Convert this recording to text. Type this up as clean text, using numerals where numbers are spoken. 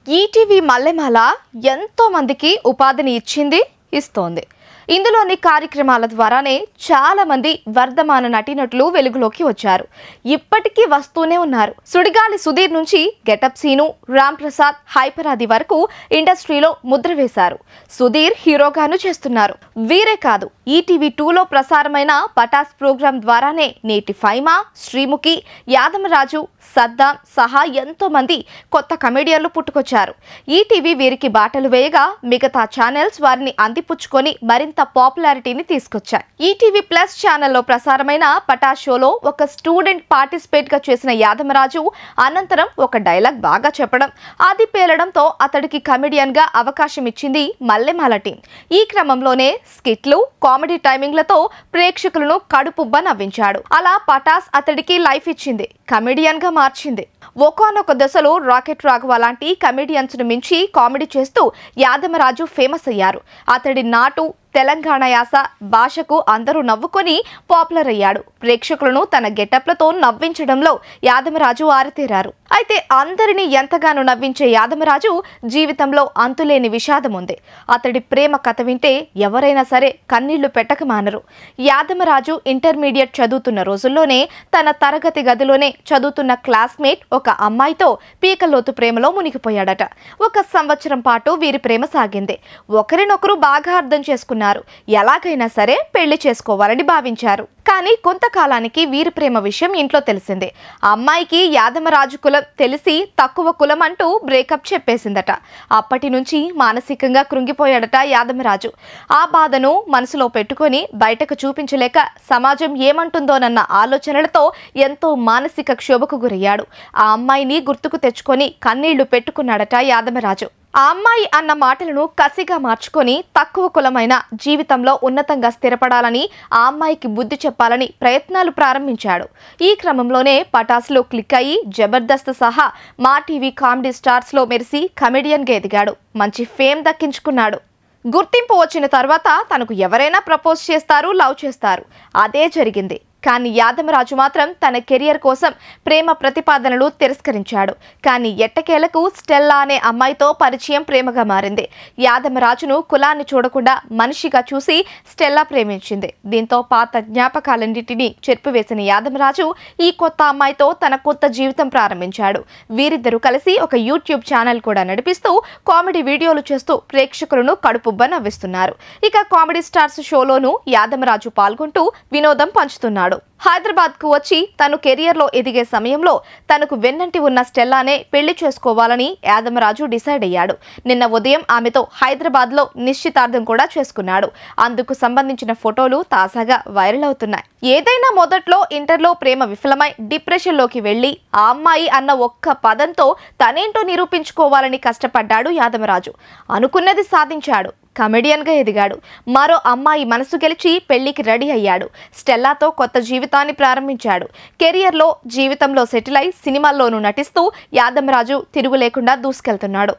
ETV Mallemala ఎంతో మందికి ఉపాధిని ఇస్తోంది. ఇందులోని కార్యక్రమాల ద్వారానే చాలా మంది వర్ధమాన నటీనటులు వెలుగులోకి వచ్చారు. ఇప్పటికీ వస్తూనే ఉన్నారు. సుడిగాలి సుధీర్ నుంచి గెటప్ సీను, రామ్ ప్రసాద్, హైపరాది వరకు ఇండస్ట్రీలో ముద్ర వేశారు. సుధీర్ హీరోగాను చేస్తున్నారు. వీరే కాదు, ఈటీవీ 2లో ప్రసారమైన పటాస్ ప్రోగ్రాం ద్వారానే నేటి ఫైమా, శ్రీముఖి, యాదమరాజు, సద్దాం సహా ఎంతో మంది కొత్త కమెడియన్లు పుట్టుకొచ్చారు. ఈటీవీ వీరికి బాటలు వేయగా మిగతా ఛానల్స్ వారిని అందిపుచ్చుకొని మరింత పాపులారిటీని తీసుకొచ్చాయి. ఈటీవీ ప్లస్ ఛానల్లో ప్రసారమైన పటాస్ షోలో ఒక స్టూడెంట్ పార్టిసిపేట్ గా చేసిన యాదమరాజు అనంతరం ఒక డైలాగ్ బాగా చెప్పడం, అది పేలడంతో అతడికి కమెడియన్ గా అవకాశం ఇచ్చింది మల్లెమాల టీం. ఈ క్రమంలోనే స్కిట్లు, కామెడీ టైమింగ్లతో ప్రేక్షకులను కడుపుబ్బ నవ్వించాడు. అలా పటాస్ అతడికి లైఫ్ ఇచ్చింది, కమెడియన్ గా మార్చింది. ఒకానొక దశలో రాకెట్ రాఘవ లాంటి కమెడియన్స్ ను మించి కామెడీ చేస్తూ యాదమరాజు ఫేమస్ అయ్యారు. అతడి నాటు తెలంగాణ యాస భాషకు అందరూ నవ్వుకొని పాపులర్ అయ్యాడు. ప్రేక్షకులను తన గెటప్లతో నవ్వించడంలో యాదమరాజు ఆరితేరారు. అయితే అందరినీ ఎంతగానో నవ్వించే యాదమరాజు జీవితంలో అంతులేని విషాదం ఉంది. అతడి ప్రేమ కథ వింటే ఎవరైనా సరే కన్నీళ్లు పెట్టక మానరు. యాదమరాజు ఇంటర్మీడియట్ చదువుతున్న రోజుల్లోనే తన తరగతి గదిలోనే చదువుతున్న క్లాస్మేట్ ఒక అమ్మాయితో పీకలోతు ప్రేమలో మునిగిపోయాడట. 1 సంవత్సరం పాటు వీరి ప్రేమ సాగింది. ఒకరినొకరు బాగా అర్థం చేసుకున్నారు. ఎలాగైనా సరే పెళ్లి చేసుకోవాలని భావించారు. కానీ కొంతకాలానికి వీరి ప్రేమ విషయం ఇంట్లో తెలిసిందే. అమ్మాయికి యాదమరాజు కులం తెలిసి తక్కువ కులం అంటూ బ్రేకప్ చెప్పేసిందట. అప్పటి నుంచి మానసికంగా కృంగిపోయాడట యాదమరాజు. ఆ బాధను మనసులో పెట్టుకొని బయటకు చూపించలేక సమాజం ఏమంటుందోనన్న ఆలోచనలతో ఎంతో మానసిక క్షోభకు గురయ్యాడు. ఆ అమ్మాయిని గుర్తుకు తెచ్చుకొని కన్నీళ్లు పెట్టుకున్నాడట యాదమరాజు. ఆ అమ్మాయి అన్న మాటలను కసిగా మార్చుకొని తక్కువ కులమైన జీవితంలో ఉన్నతంగా స్థిరపడాలని, ఆ అమ్మాయికి బుద్ధి చెప్పాలని ప్రయత్నాలు ప్రారంభించాడు. ఈ క్రమంలోనే పటాస్లో క్లిక్ అయ్యి జబర్దస్త్ సహా మా టీవీ కామెడీ స్టార్స్ లో మెరిసి కమెడియన్ గా ఎదిగాడు. మంచి ఫేమ్ దక్కించుకున్నాడు. గుర్తింపు వచ్చిన తర్వాత తనకు ఎవరైనా ప్రపోజ్ చేస్తారు, లవ్ చేస్తారు. అదే జరిగింది. కానీ యాదమరాజు మాత్రం తన కెరియర్ కోసం ప్రేమ ప్రతిపాదనలు తిరస్కరించాడు. కానీ ఎట్టకేలకు స్టెల్లా అనే అమ్మాయితో పరిచయం ప్రేమగా మారింది. యాదమరాజును కులాన్ని చూడకుండా మనిషిగా చూసి స్టెల్లా ప్రేమించింది. దీంతో పాత జ్ఞాపకాలన్నింటినీ చెరిపివేసిన యాదమరాజు ఈ కొత్త అమ్మాయితో తన కొత్త జీవితం ప్రారంభించాడు. వీరిద్దరూ కలిసి ఒక యూట్యూబ్ ఛానల్ కూడా నడిపిస్తూ కామెడీ వీడియోలు చేస్తూ ప్రేక్షకులను కడుపుబ్బ నవ్విస్తున్నారు. ఇక కామెడీ స్టార్స్ షోలోనూ యాదమరాజు పాల్గొంటూ వినోదం పంచుతున్నాడు. హైదరాబాద్ కు వచ్చి తను కెరియర్ లో ఎదిగే సమయంలో తనకు వెన్నంటి ఉన్న స్టెల్లానే పెళ్లి చేసుకోవాలని యాదమరాజు డిసైడ్ అయ్యాడు. నిన్న ఉదయం ఆమెతో హైదరాబాద్ లో నిశ్చితార్థం కూడా చేసుకున్నాడు. అందుకు సంబంధించిన ఫోటోలు తాజాగా వైరల్ అవుతున్నాయి. ఏదైనా మొదట్లో ఇంటర్లో ప్రేమ విఫలమై డిప్రెషన్ లోకి వెళ్లి ఆ అమ్మాయి అన్న ఒక్క పదంతో తనేంటో నిరూపించుకోవాలని కష్టపడ్డాడు యాదమరాజు. అనుకున్నది సాధించాడు. కమెడియన్ గా ఎదిగాడు. మరో అమ్మాయి మనసు గెలిచి పెళ్లికి రెడీ అయ్యాడు. స్టెల్లాతో కొత్త జీవితాన్ని ప్రారంభించాడు. కెరియర్లో జీవితంలో సెటిల్ అయి సినిమాల్లోనూ నటిస్తూ యాదమరాజు తిరుగు లేకుండా దూసుకెళ్తున్నాడు.